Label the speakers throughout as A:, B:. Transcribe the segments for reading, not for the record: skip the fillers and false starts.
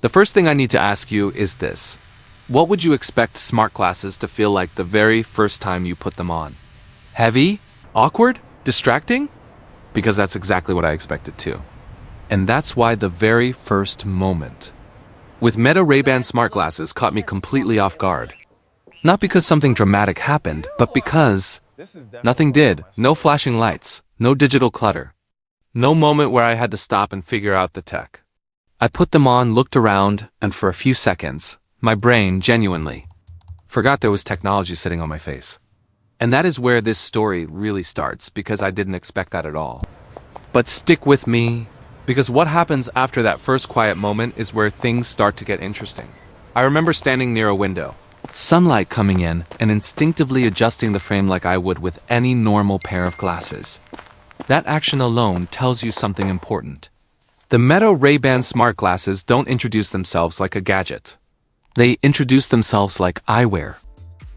A: The first thing I need to ask you is this. What would you expect smart glasses to feel like the very first time you put them on? Heavy? Awkward? Distracting? Because that's exactly what I expected too. And that's why the very first moment with Meta Ray-Ban smart glasses caught me completely off guard. Not because something dramatic happened, but because nothing did. No flashing lights, no digital clutter, no moment where I had to stop and figure out the tech. I put them on, looked around, and for a few seconds, my brain genuinely forgot there was technology sitting on my face. And that is where this story really starts, because I didn't expect that at all. But stick with me, because what happens after that first quiet moment is where things start to get interesting. I remember standing near a window, sunlight coming in, and instinctively adjusting the frame like I would with any normal pair of glasses. That action alone tells you something important. The Meta Ray-Ban smart glasses don't introduce themselves like a gadget. They introduce themselves like eyewear.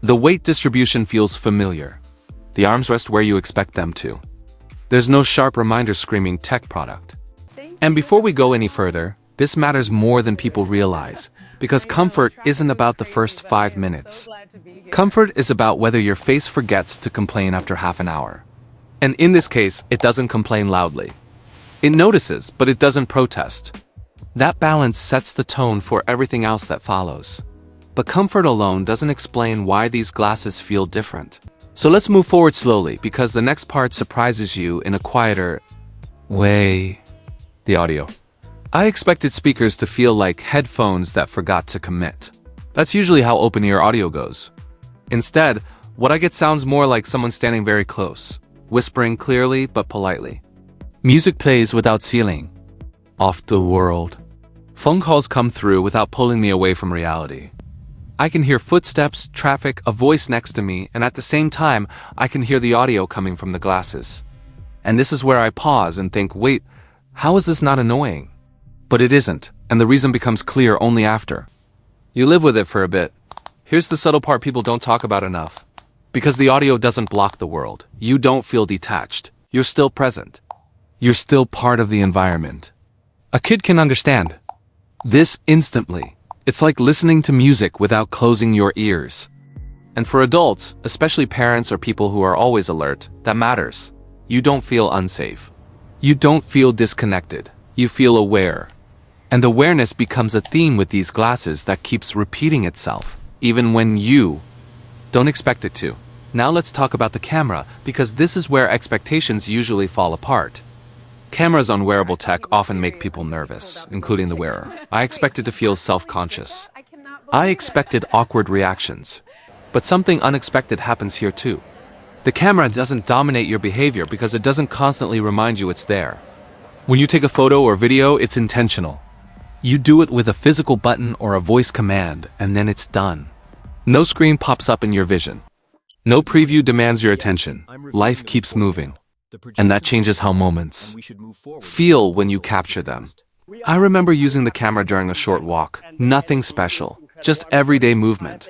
A: The weight distribution feels familiar. The arms rest where you expect them to. There's no sharp reminder screaming tech product. And before we go any further, this matters more than people realize, because comfort isn't about the first 5 minutes. Comfort is about whether your face forgets to complain after half an hour. And in this case, it doesn't complain loudly. It notices, but it doesn't protest. That balance sets the tone for everything else that follows. But comfort alone doesn't explain why these glasses feel different. So let's move forward slowly, because the next part surprises you in a quieter way. The audio. I expected speakers to feel like headphones that forgot to commit. That's usually how open-ear audio goes. Instead, what I get sounds more like someone standing very close, whispering clearly but politely. Music plays without ceiling. Off the world. Phone calls come through without pulling me away from reality. I can hear footsteps, traffic, a voice next to me, and at the same time, I can hear the audio coming from the glasses. And this is where I pause and think, wait, how is this not annoying? But it isn't, and the reason becomes clear only after. You live with it for a bit. Here's the subtle part people don't talk about enough. Because the audio doesn't block the world, you don't feel detached. You're still present. You're still part of the environment. A kid can understand this instantly. It's like listening to music without closing your ears. And for adults, especially parents or people who are always alert, that matters. You don't feel unsafe. You don't feel disconnected. You feel aware. And awareness becomes a theme with these glasses that keeps repeating itself, even when you don't expect it to. Now let's talk about the camera, because this is where expectations usually fall apart. Cameras on wearable tech often make people nervous, including the wearer. I expected to feel self-conscious. I expected awkward reactions. But something unexpected happens here too. The camera doesn't dominate your behavior because it doesn't constantly remind you it's there. When you take a photo or video, it's intentional. You do it with a physical button or a voice command, and then it's done. No screen pops up in your vision. No preview demands your attention. Life keeps moving. And that changes how moments feel when you capture them. I remember using the camera during a short walk. Nothing special, just everyday movement.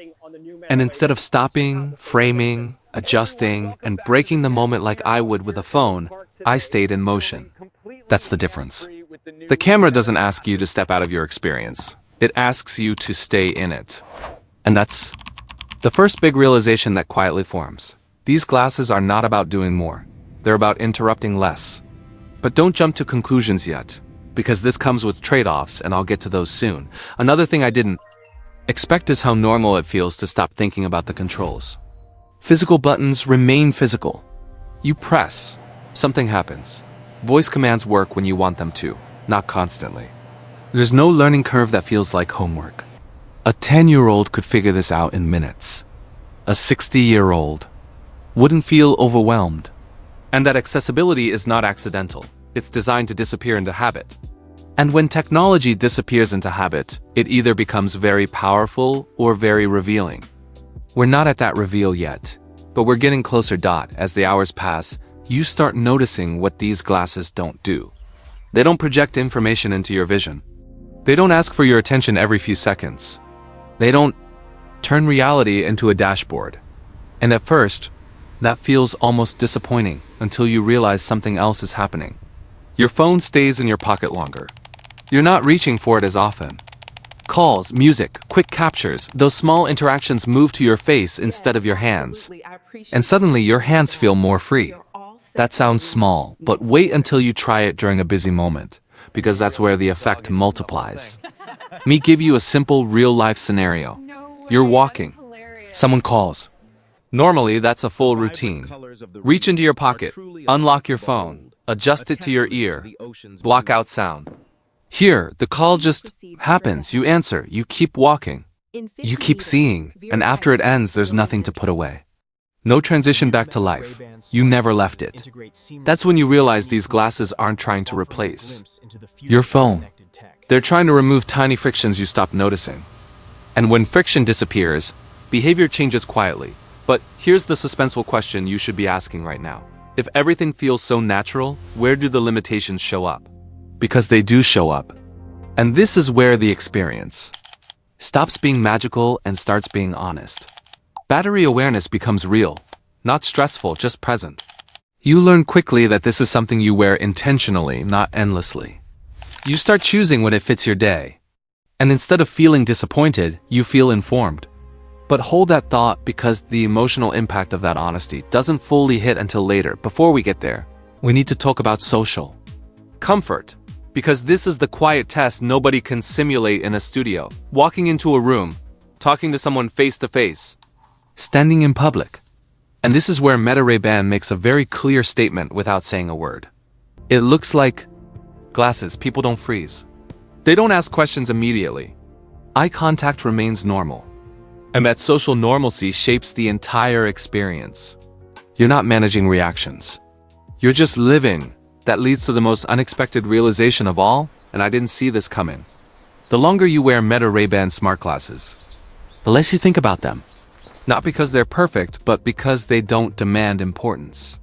A: And instead of stopping, framing, adjusting, and breaking the moment like I would with a phone, I stayed in motion. That's the difference. The camera doesn't ask you to step out of your experience. It asks you to stay in it. And that's the first big realization that quietly forms. These glasses are not about doing more. They're about interrupting less. But don't jump to conclusions yet, because this comes with trade-offs, and I'll get to those soon. Another thing I didn't expect is how normal it feels to stop thinking about the controls. Physical buttons remain physical. You press, something happens. Voice commands work when you want them to, not constantly. There's no learning curve that feels like homework. A 10-year-old could figure this out in minutes. A 60-year-old wouldn't feel overwhelmed. And that accessibility is not accidental. It's designed to disappear into habit. And when technology disappears into habit, it either becomes very powerful or very revealing. We're not at that reveal yet, but we're getting closer. As the hours pass, you start noticing what these glasses don't do. They don't project information into your vision. They don't ask for your attention every few seconds. They don't turn reality into a dashboard. And at first, that feels almost disappointing until you realize something else is happening. Your phone stays in your pocket longer. You're not reaching for it as often. Calls, music, quick captures, those small interactions move to your face instead of your hands. And suddenly your hands feel more free. That sounds small, but wait until you try it during a busy moment, because that's where the effect multiplies. Me give you a simple real-life scenario. You're walking. Someone calls. Normally, that's a full routine. Reach into your pocket, unlock your phone, adjust it to your ear, block out sound. Here, the call just happens. You answer, you keep walking. You keep seeing, and after it ends, there's nothing to put away. No transition back to life. You never left it. That's when you realize these glasses aren't trying to replace your phone. They're trying to remove tiny frictions you stopped noticing. And when friction disappears, behavior changes quietly. But here's the suspenseful question you should be asking right now. If everything feels so natural, where do the limitations show up? Because they do show up. And this is where the experience stops being magical and starts being honest. Battery awareness becomes real, not stressful, just present. You learn quickly that this is something you wear intentionally, not endlessly. You start choosing when it fits your day. And instead of feeling disappointed, you feel informed. But hold that thought, because the emotional impact of that honesty doesn't fully hit until later. Before we get there, we need to talk about social comfort. Because this is the quiet test nobody can simulate in a studio. Walking into a room, talking to someone face to face, standing in public. And this is where Meta Ray-Ban makes a very clear statement without saying a word. It looks like glasses. People don't freeze. They don't ask questions immediately. Eye contact remains normal. And that social normalcy shapes the entire experience. You're not managing reactions. You're just living. That leads to the most unexpected realization of all, and I didn't see this coming. The longer you wear Meta Ray-Ban smart glasses, the less you think about them. Not because they're perfect, but because they don't demand importance.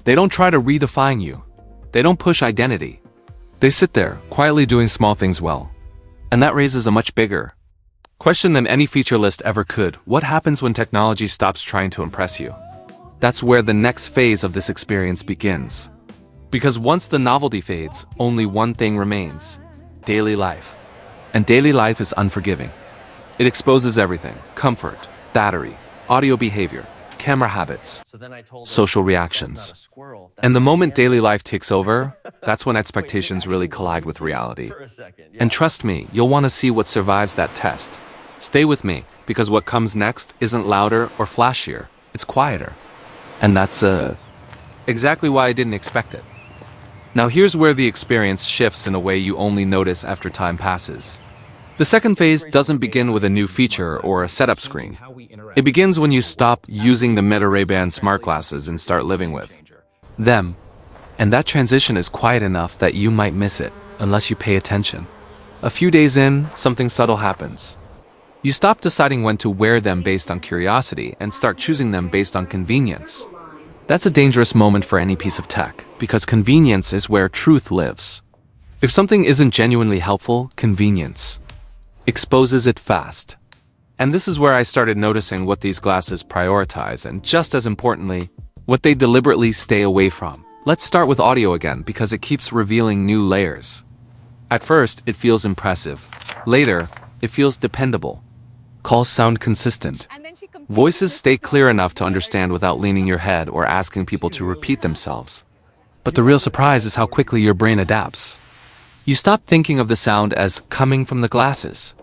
A: They don't try to redefine you. They don't push identity. They sit there, quietly doing small things well. And that raises a much bigger question than any feature list ever could. What happens when technology stops trying to impress you? That's where the next phase of this experience begins. Because once the novelty fades, only one thing remains: daily life. And daily life is unforgiving. It exposes everything: comfort, battery, audio behavior, camera habits, social reactions. And the moment daily life takes over, that's when expectations really collide with reality. And trust me, you'll want to see what survives that test. Stay with me, because what comes next isn't louder or flashier, it's quieter. And that's exactly why I didn't expect it. Now here's where the experience shifts in a way you only notice after time passes. The second phase doesn't begin with a new feature or a setup screen. It begins when you stop using the Meta Ray-Ban smart glasses and start living with them. And that transition is quiet enough that you might miss it, unless you pay attention. A few days in, something subtle happens. You stop deciding when to wear them based on curiosity and start choosing them based on convenience. That's a dangerous moment for any piece of tech, because convenience is where truth lives. If something isn't genuinely helpful, convenience exposes it fast. And this is where I started noticing what these glasses prioritize, and just as importantly, what they deliberately stay away from. Let's start with audio again, because it keeps revealing new layers. At first, it feels impressive. Later, it feels dependable. Calls sound consistent. Voices stay clear enough to understand without leaning your head or asking people to repeat themselves. But the real surprise is how quickly your brain adapts. You stop thinking of the sound as coming from the glasses.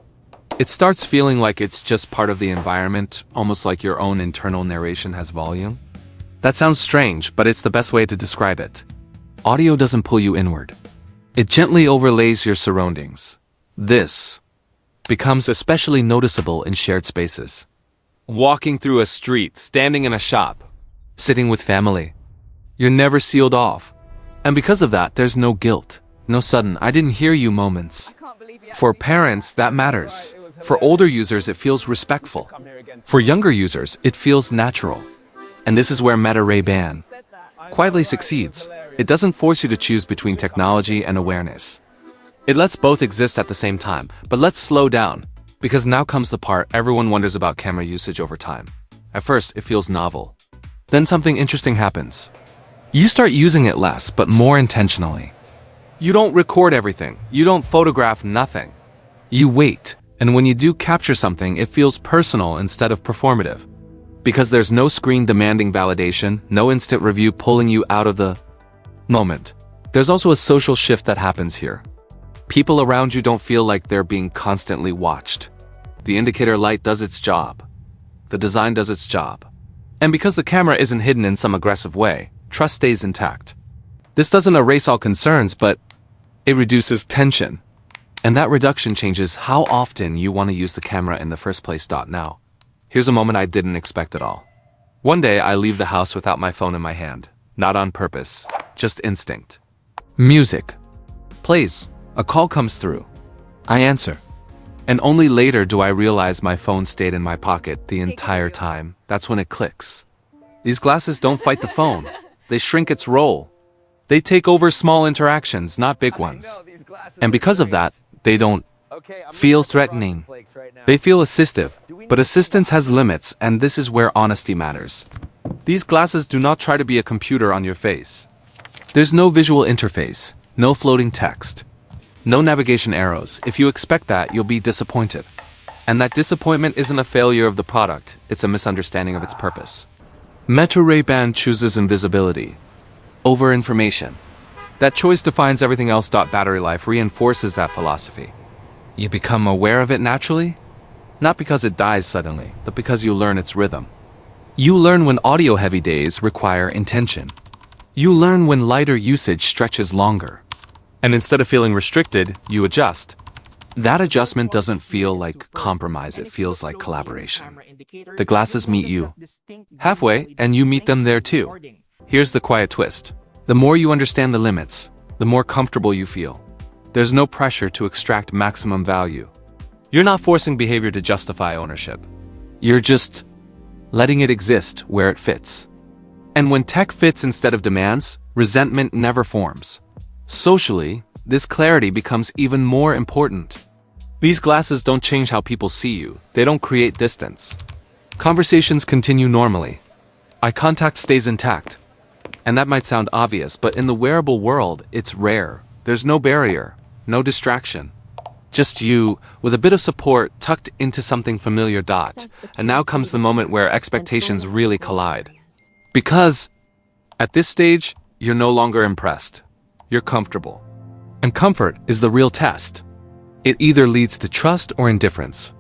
A: It starts feeling like it's just part of the environment, almost like your own internal narration has volume. That sounds strange, but it's the best way to describe it. Audio doesn't pull you inward. It gently overlays your surroundings. This becomes especially noticeable in shared spaces. Walking through a street, standing in a shop, sitting with family. You're never sealed off. And because of that, there's no guilt, no sudden "I didn't hear you" moments. For parents, that matters. For older users, it feels respectful. For younger users, it feels natural. And this is where Meta Ray-Ban quietly succeeds. It doesn't force you to choose between technology and awareness. It lets both exist at the same time. But let's slow down, because now comes the part everyone wonders about: camera usage over time. At first, it feels novel. Then something interesting happens. You start using it less, but more intentionally. You don't record everything. You don't photograph nothing. You wait, And when you do capture something, it feels personal instead of performative. Because there's no screen demanding validation, no instant review pulling you out of the moment. There's also a social shift that happens here. People around you don't feel like they're being constantly watched. The indicator light does its job. The design does its job. And because the camera isn't hidden in some aggressive way, trust stays intact. This doesn't erase all concerns, but it reduces tension. And that reduction changes how often you want to use the camera in the first place. Now, here's a moment I didn't expect at all. One day I leave the house without my phone in my hand. Not on purpose, just instinct. Music plays. A call comes through. I answer. And only later do I realize my phone stayed in my pocket the entire time. That's when it clicks. These glasses don't fight the phone. They shrink its role. They take over small interactions, not big ones. And because of that, they don't feel threatening. They feel assistive, but assistance has limits, and this is where honesty matters. These glasses do not try to be a computer on your face. There's no visual interface, no floating text, no navigation arrows. If you expect that, you'll be disappointed. And that disappointment isn't a failure of the product, it's a misunderstanding of its purpose. Meta Ray-Ban chooses invisibility over information. That choice defines everything else. Battery life reinforces that philosophy. You become aware of it naturally, not because it dies suddenly, but because you learn its rhythm. You learn when audio-heavy days require intention. You learn when lighter usage stretches longer. And instead of feeling restricted, you adjust. That adjustment doesn't feel like compromise, it feels like collaboration. The glasses meet you halfway, and you meet them there too. Here's the quiet twist. The more you understand the limits, the more comfortable you feel. There's no pressure to extract maximum value. You're not forcing behavior to justify ownership. You're just letting it exist where it fits. And when tech fits instead of demands, resentment never forms. Socially, this clarity becomes even more important. These glasses don't change how people see you. They don't create distance. Conversations continue normally. Eye contact stays intact. And that might sound obvious, but in the wearable world, it's rare. There's no barrier, no distraction. Just you, with a bit of support tucked into something familiar. And now comes the moment where expectations really collide. Because at this stage, you're no longer impressed. You're comfortable. And comfort is the real test. It either leads to trust or indifference.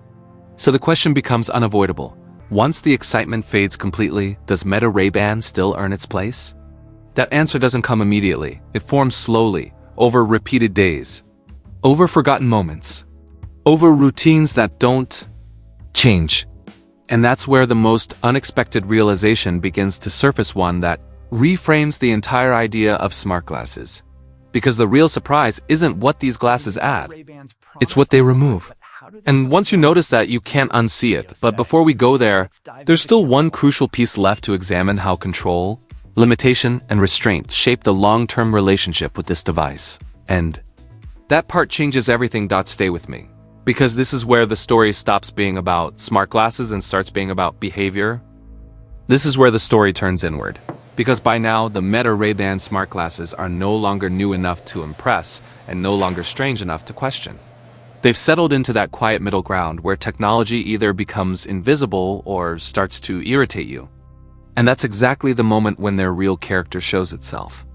A: So the question becomes unavoidable. Once the excitement fades completely, does Meta Ray-Ban still earn its place? That answer doesn't come immediately. It forms slowly, over repeated days, over forgotten moments, over routines that don't change. And that's where the most unexpected realization begins to surface, one that reframes the entire idea of smart glasses. Because the real surprise isn't what these glasses add, it's what they remove. And once you notice that, you can't unsee it. But before we go there, there's still one crucial piece left to examine: how control, limitation, and restraint shape the long-term relationship with this device. And that part changes everything. Stay with me. Because this is where the story stops being about smart glasses and starts being about behavior. This is where the story turns inward. Because by now, the Meta Ray-Ban smart glasses are no longer new enough to impress and no longer strange enough to question. They've settled into that quiet middle ground where technology either becomes invisible or starts to irritate you. And that's exactly the moment when their real character shows itself.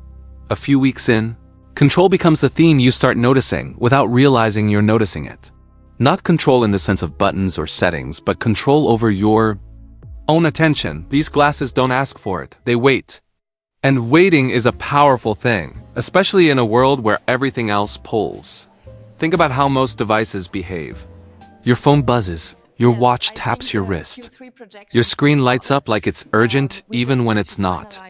A: A few weeks in, control becomes the theme you start noticing without realizing you're noticing it. Not control in the sense of buttons or settings, but control over your own attention. These glasses don't ask for it, they wait. And waiting is a powerful thing, especially in a world where everything else pulls. Think about how most devices behave. Your phone buzzes, your watch taps your wrist. Your screen lights up like it's urgent even when it's not.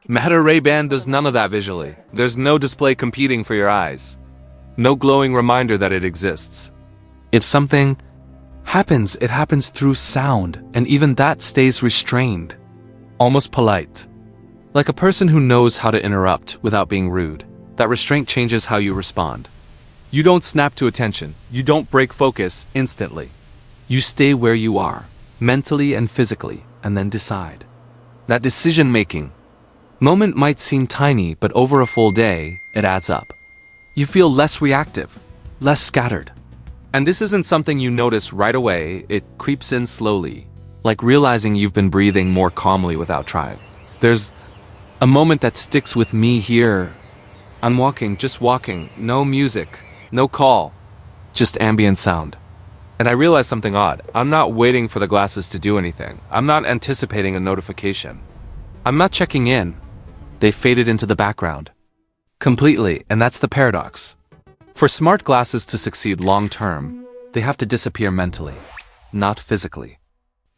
A: Meta Ray-Ban does none of that visually. There's no display competing for your eyes. No glowing reminder that it exists. If something happens, it happens through sound, and even that stays restrained. Almost polite. Like a person who knows how to interrupt without being rude. That restraint changes how you respond. You don't snap to attention. You don't break focus instantly. You stay where you are, mentally and physically, and then decide. That decision-making moment might seem tiny, but over a full day, it adds up. You feel less reactive, less scattered. And this isn't something you notice right away, it creeps in slowly, like realizing you've been breathing more calmly without trying. There's a moment that sticks with me here. I'm walking, just walking, no music, no call, just ambient sound. And I realize something odd. I'm not waiting for the glasses to do anything. I'm not anticipating a notification. I'm not checking in. They faded into the background. Completely, and that's the paradox. For smart glasses to succeed long-term, they have to disappear mentally, not physically.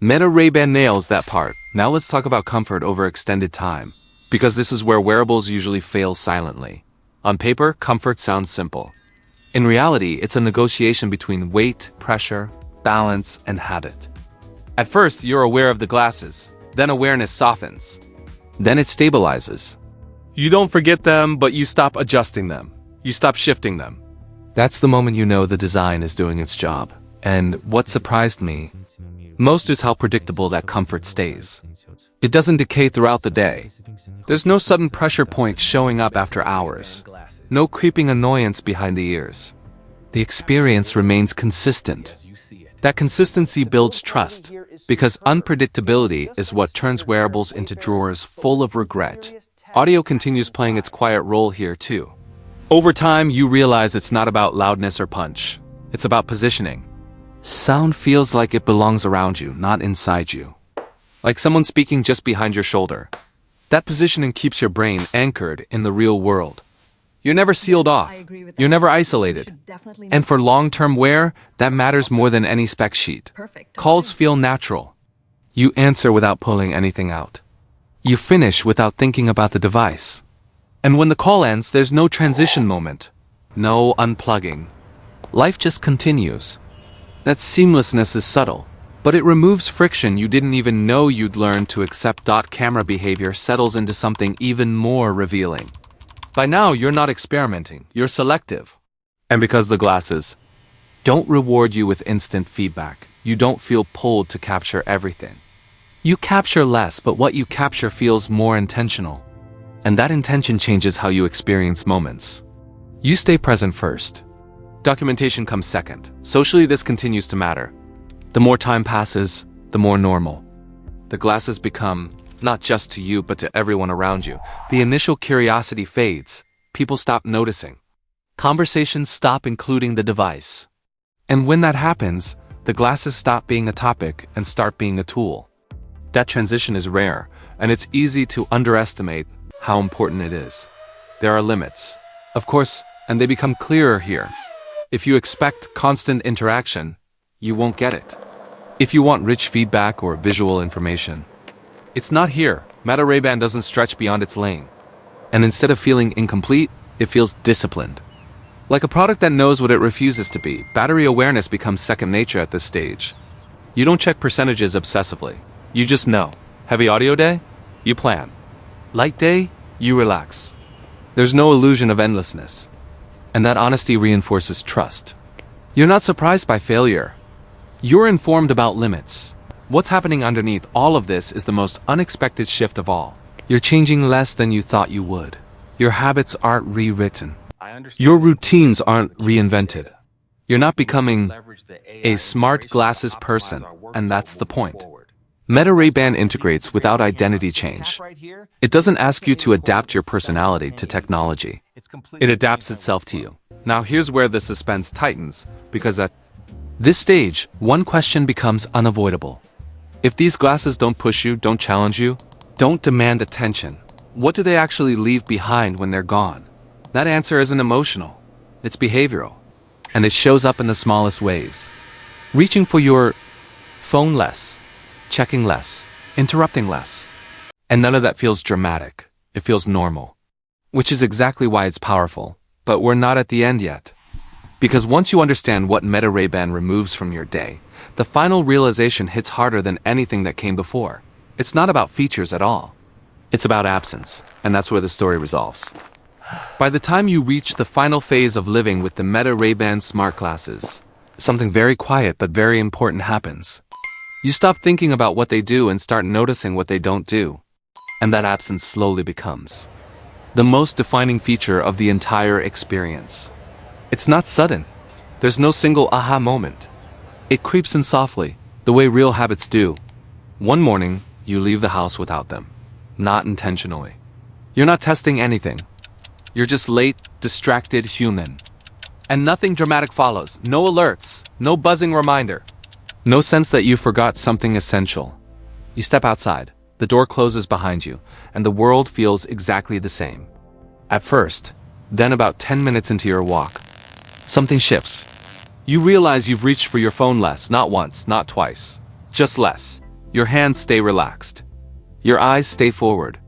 A: Meta Ray-Ban nails that part. Now let's talk about comfort over extended time, because this is where wearables usually fail silently. On paper, comfort sounds simple. In reality, it's a negotiation between weight, pressure, balance, and habit. At first, you're aware of the glasses. Then awareness softens. Then it stabilizes. You don't forget them, but you stop adjusting them. You stop shifting them. That's the moment you know the design is doing its job. And what surprised me most is how predictable that comfort stays. It doesn't decay throughout the day. There's no sudden pressure point showing up after hours. No creeping annoyance behind the ears. The experience remains consistent. That consistency builds trust, because unpredictability is what turns wearables into drawers full of regret. Audio continues playing its quiet role here too. Over time, you realize it's not about loudness or punch. It's about positioning. Sound feels like it belongs around you, not inside you. Like someone speaking just behind your shoulder. That positioning keeps your brain anchored in the real world. You're never sealed off. You're never isolated. And for long-term wear, that matters more than any spec sheet. Calls feel natural. You answer without pulling anything out. You finish without thinking about the device. And when the call ends, there's no transition moment. No unplugging. Life just continues. That seamlessness is subtle, but it removes friction you didn't even know you'd learn to accept. Camera behavior settles into something even more revealing. By now, you're not experimenting, you're selective. And because the glasses don't reward you with instant feedback, you don't feel pulled to capture everything. You capture less, but what you capture feels more intentional. And that intention changes how you experience moments. You stay present first. Documentation comes second. Socially, this continues to matter. The more time passes, the more normal. The glasses become not just to you, but to everyone around you. The initial curiosity fades. People stop noticing. Conversations stop including the device. And when that happens, the glasses stop being a topic and start being a tool. That transition is rare, and it's easy to underestimate how important it is. There are limits, of course, and they become clearer here. If you expect constant interaction, you won't get it. If you want rich feedback or visual information, it's not here. Meta Ray-Ban doesn't stretch beyond its lane. And instead of feeling incomplete, it feels disciplined. Like a product that knows what it refuses to be, battery awareness becomes second nature at this stage. You don't check percentages obsessively. You just know. Heavy audio day? You plan. Light day? You relax. There's no illusion of endlessness. And that honesty reinforces trust. You're not surprised by failure. You're informed about limits. What's happening underneath all of this is the most unexpected shift of all. You're changing less than you thought you would. Your habits aren't rewritten. Your routines aren't reinvented. You're not becoming a smart glasses person, and that's the point. Meta Ray-Ban integrates without identity change. It doesn't ask you to adapt your personality to technology. It adapts itself to you. Now here's where the suspense tightens, because at this stage, one question becomes unavoidable. If these glasses don't push you, don't challenge you, don't demand attention, what do they actually leave behind when they're gone? That answer isn't emotional. It's behavioral. And it shows up in the smallest ways. Reaching for your phone less, checking less, interrupting less. And none of that feels dramatic. It feels normal. Which is exactly why it's powerful. But we're not at the end yet. Because once you understand what Meta Ray-Ban removes from your day, the final realization hits harder than anything that came before. It's not about features at all. It's about absence, and that's where the story resolves. By the time you reach the final phase of living with the Meta Ray-Ban smart glasses, something very quiet but very important happens. You stop thinking about what they do and start noticing what they don't do. And that absence slowly becomes the most defining feature of the entire experience. It's not sudden. There's no single aha moment. It creeps in softly, the way real habits do. One morning, you leave the house without them. Not intentionally. You're not testing anything. You're just late, distracted human. And nothing dramatic follows. No alerts, no buzzing reminder. No sense that you forgot something essential. You step outside, the door closes behind you, and the world feels exactly the same. At first, then about 10 minutes into your walk, something shifts. You realize you've reached for your phone less, not once, not twice, just less. Your hands stay relaxed. Your eyes stay forward.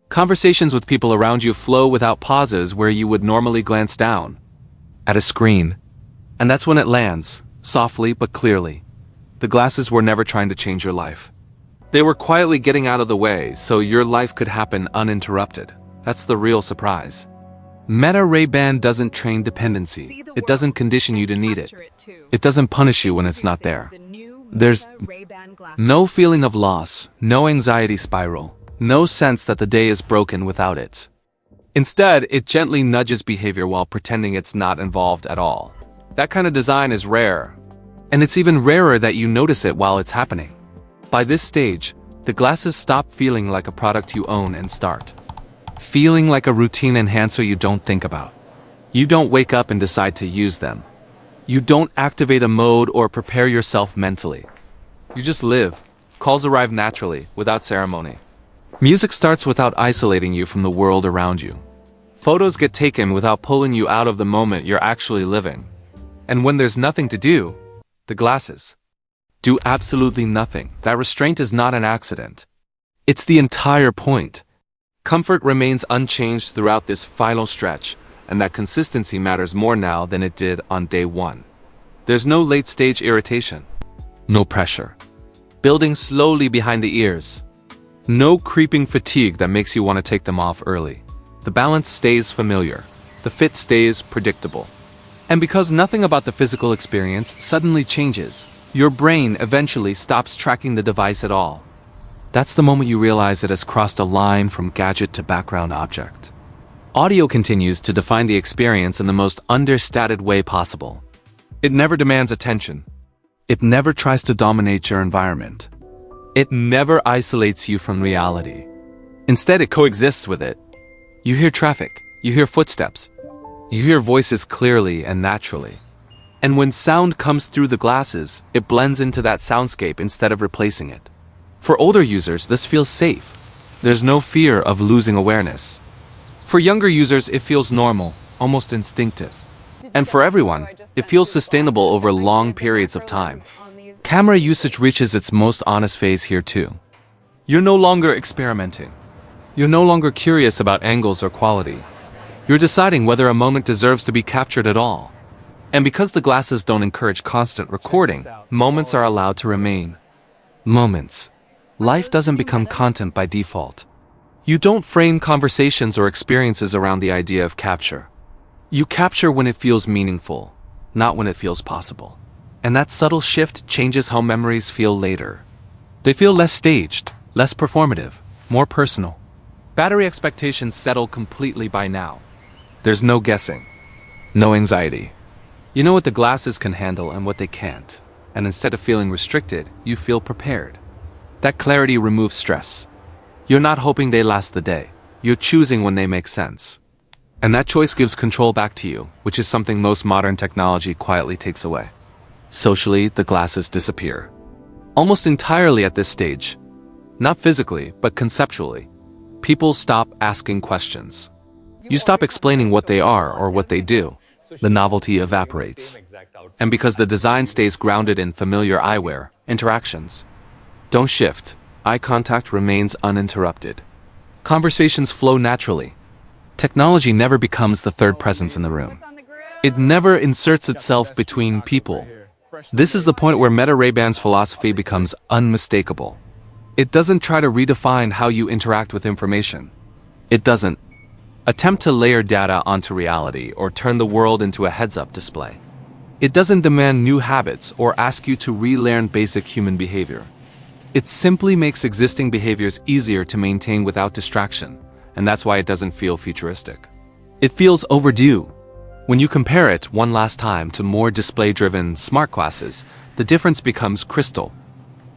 A: Conversations with people around you flow without pauses where you would normally glance down at a screen. And that's when it lands, softly but clearly. The glasses were never trying to change your life. They were quietly getting out of the way so your life could happen uninterrupted. That's the real surprise. Meta Ray-Ban doesn't train dependency. It doesn't condition you to need it. It doesn't punish you when it's not there. There's no feeling of loss, no anxiety spiral, no sense that the day is broken without it. Instead, it gently nudges behavior while pretending it's not involved at all. That kind of design is rare. And it's even rarer that you notice it while it's happening. By this stage, the glasses stop feeling like a product you own and start feeling like a routine enhancer you don't think about. You don't wake up and decide to use them. You don't activate a mode or prepare yourself mentally. You just live. Calls arrive naturally, without ceremony. Music starts without isolating you from the world around you. Photos get taken without pulling you out of the moment you're actually living. And when there's nothing to do, the glasses do absolutely nothing. That restraint is not an accident. It's the entire point. Comfort remains unchanged throughout this final stretch, and that consistency matters more now than it did on day one. There's no late-stage irritation. No pressure. Building slowly behind the ears. No creeping fatigue that makes you want to take them off early. The balance stays familiar. The fit stays predictable. And because nothing about the physical experience suddenly changes, your brain eventually stops tracking the device at all. That's the moment you realize it has crossed a line from gadget to background object. Audio continues to define the experience in the most understated way possible. It never demands attention. It never tries to dominate your environment. It never isolates you from reality. Instead, it coexists with it. You hear traffic. You hear footsteps. You hear voices clearly and naturally. And when sound comes through the glasses, it blends into that soundscape instead of replacing it. For older users, this feels safe. There's no fear of losing awareness. For younger users, it feels normal, almost instinctive. And for everyone, it feels sustainable over long periods of time. Camera usage reaches its most honest phase here too. You're no longer experimenting. You're no longer curious about angles or quality. You're deciding whether a moment deserves to be captured at all. And because the glasses don't encourage constant recording, moments are allowed to remain. Moments. Life doesn't become content by default. You don't frame conversations or experiences around the idea of capture. You capture when it feels meaningful, not when it feels possible. And that subtle shift changes how memories feel later. They feel less staged, less performative, more personal. Battery expectations settle completely by now. There's no guessing, no anxiety. You know what the glasses can handle and what they can't. And instead of feeling restricted, you feel prepared. That clarity removes stress. You're not hoping they last the day. You're choosing when they make sense. And that choice gives control back to you, which is something most modern technology quietly takes away. Socially, the glasses disappear. Almost entirely at this stage. Not physically, but conceptually. People stop asking questions. You stop explaining what they are or what they do. The novelty evaporates. And because the design stays grounded in familiar eyewear, interactions don't shift. Eye contact remains uninterrupted. Conversations flow naturally. Technology never becomes the third presence in the room. It never inserts itself between people. This is the point where Meta Ray-Ban's philosophy becomes unmistakable. It doesn't try to redefine how you interact with information. It doesn't attempt to layer data onto reality or turn the world into a heads-up display. It doesn't demand new habits or ask you to relearn basic human behavior. It simply makes existing behaviors easier to maintain without distraction, and that's why it doesn't feel futuristic. It feels overdue. When you compare it one last time to more display-driven smart glasses, the difference becomes crystal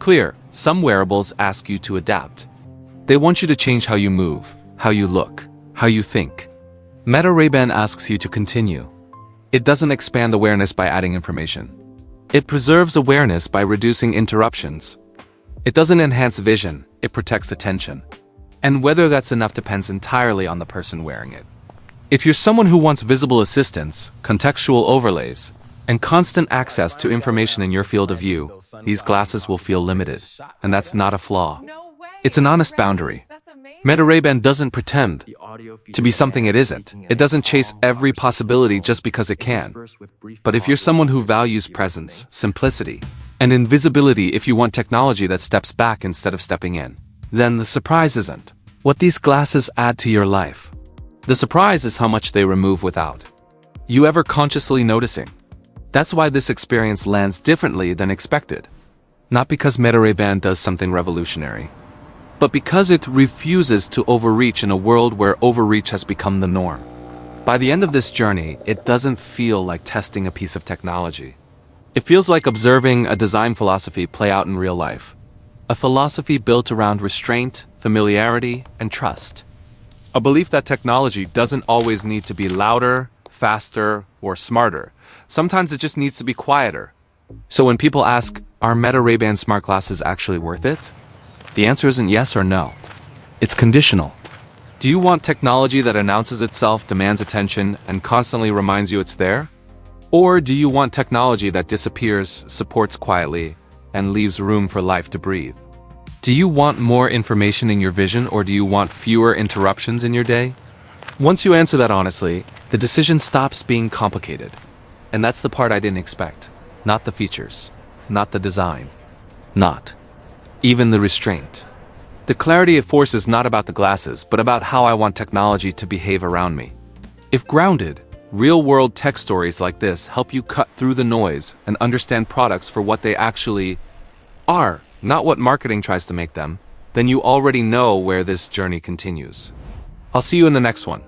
A: clear. Some wearables ask you to adapt. They want you to change how you move, how you look, how you think. Meta Ray-Ban asks you to continue. It doesn't expand awareness by adding information. It preserves awareness by reducing interruptions. It doesn't enhance vision, it protects attention. And whether that's enough depends entirely on the person wearing it. If you're someone who wants visible assistance, contextual overlays, and constant access to information in your field of view, these glasses will feel limited. And that's not a flaw. It's an honest boundary. Meta Ray-Ban doesn't pretend to be something it isn't. It doesn't chase every possibility just because it can. But if you're someone who values presence, simplicity, and invisibility, if you want technology that steps back instead of stepping in, then the surprise isn't what these glasses add to your life. The surprise is how much they remove without you ever consciously noticing. That's why this experience lands differently than expected. Not because Meta Ray-Ban does something revolutionary, but because it refuses to overreach in a world where overreach has become the norm. By the end of this journey, it doesn't feel like testing a piece of technology. It feels like observing a design philosophy play out in real life. A philosophy built around restraint, familiarity, and trust. A belief that technology doesn't always need to be louder, faster, or smarter. Sometimes it just needs to be quieter. So when people ask, are Meta Ray-Ban smart glasses actually worth it? The answer isn't yes or no. It's conditional. Do you want technology that announces itself, demands attention, and constantly reminds you it's there? Or do you want technology that disappears, supports quietly, and leaves room for life to breathe? Do you want more information in your vision, or do you want fewer interruptions in your day? Once you answer that honestly, the decision stops being complicated. And that's the part I didn't expect. Not the features, not the design, not even the restraint. The clarity it forces is not about the glasses, but about how I want technology to behave around me. If grounded, real-world tech stories like this help you cut through the noise and understand products for what they actually are, not what marketing tries to make them, then you already know where this journey continues. I'll see you in the next one.